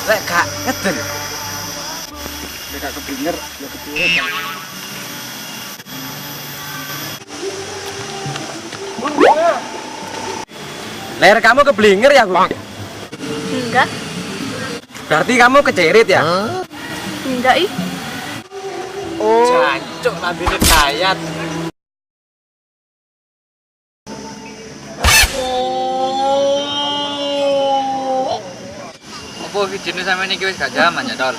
Lek gak ngeden. Lek gak keblinger ya keblinger. Leher kamu keblinger ya, Bu? Enggak. Berarti kamu kecerit ya? Enggak, ih. Oh. Jancuk lambene kayat. Apa videone sampeyan iki wis gak jaman ya, Dol?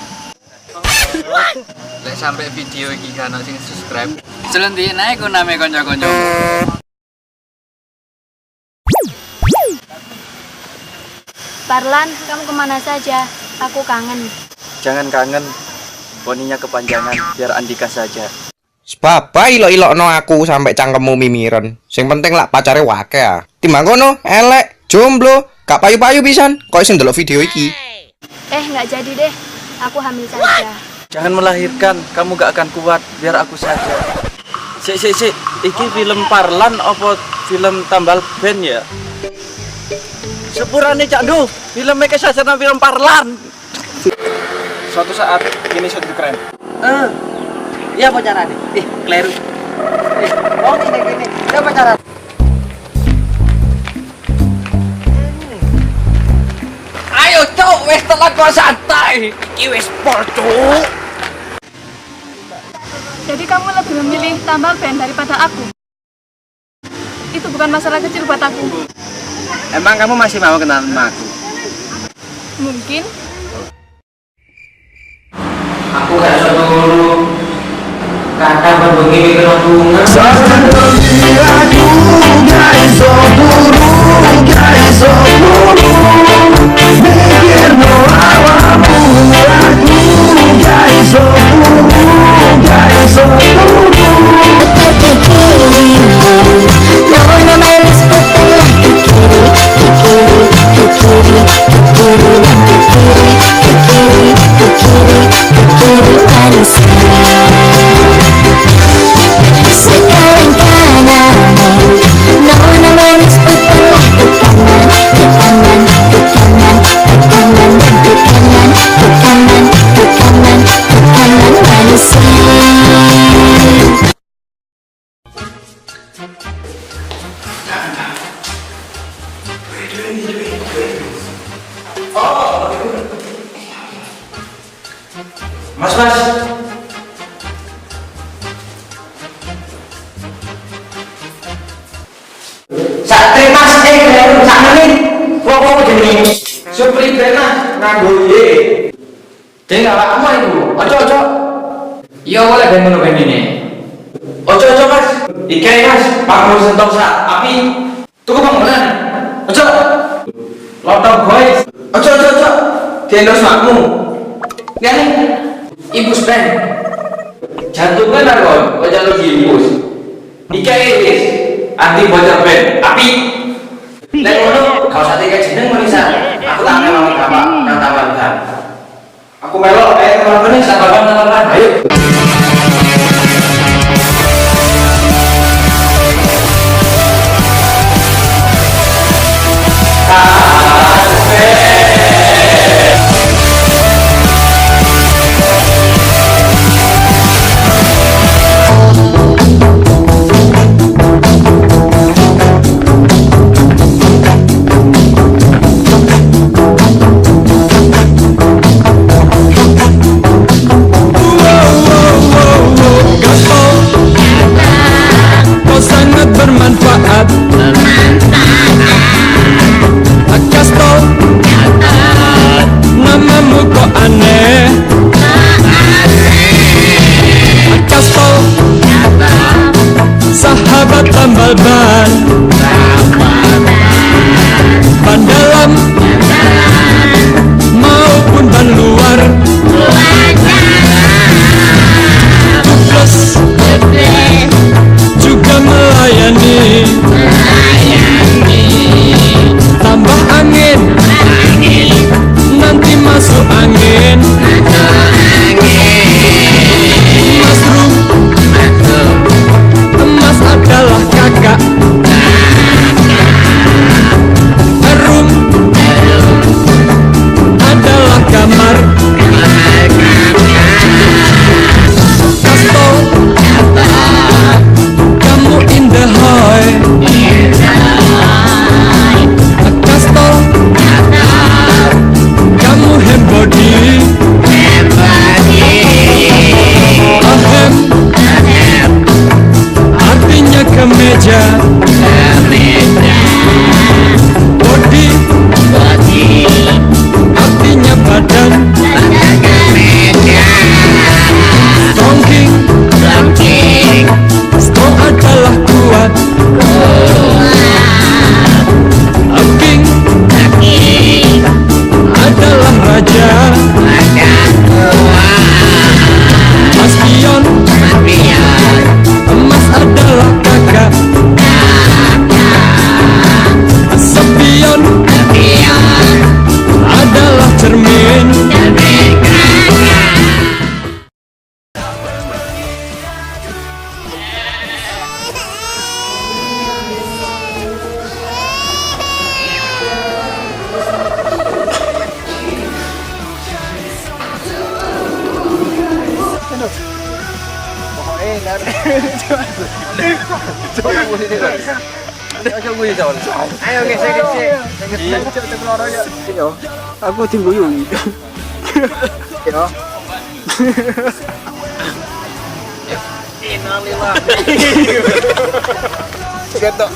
Lek sampai video iki gak ono sing subscribe, selentiin ae ku name kanca-kanca. Parlan, kamu kemana saja? Aku kangen. Jangan kangen. Poninya kepanjangan biar Andika saja. Sebab ilok-ilokno aku sampai cangkemmu mimiren. Sing penting lak pacare wake ah. Timbang kono elek, jomblo, gak payu-payu pisan. Kok iso ndelok video iki? Nggak jadi deh. Aku hamil saja. Jangan melahirkan, kamu gak akan kuat. Biar aku saja. Sik. Iki film Parlan apa film Tambal Ben ya? Sepurane Cak Duh, filmnya kesasana film Parlan. Suatu saat ini suatu keren. Iya pacaran nih. Kleru. Oh gini. Iya pacaran. Ayo cok, wes telak kok santai. Iki wes pol cok. Jadi kamu lebih memilih tambal ban daripada aku? Itu bukan masalah kecil buat aku. Emang kamu masih mau kenal sama aku? Mungkin. Aku gak iso turu. Kata berbengi mikir bunga. Mas. Satri Mas, kleru sakmene. Wong jenenge Supri Bena nganggo ye. Deng awakmu iku. Ojo. Iya boleh ben ngono ben ini. Ojo Mas. Iki Mas, pamu sentok sak api. Tuku bangunan. Ojo. Lotong boys. Ojo. Diendos makmu. Ngene. Ibu Spen. Jantungnya naron, ojo lu gimbus. Iki wis anti bocor ben. Api. Lek ngono, kau sate kayak jeneng Marisa. Aku tak ngelawan bapak nang taman kan. Aku melok teman-teman sak bapak. Ayo. Pokoknya Ayo gesek. Yo, aku diguyung. Yo. Innalillah. Ketok.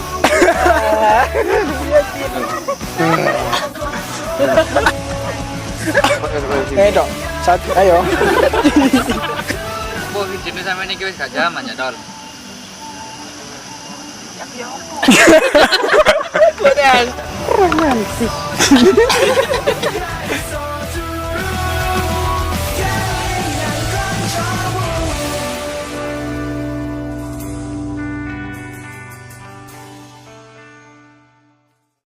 Ayo, satu, ayo. Bu, jenis sama ini wis gak jaman ya, Tol. Romantis.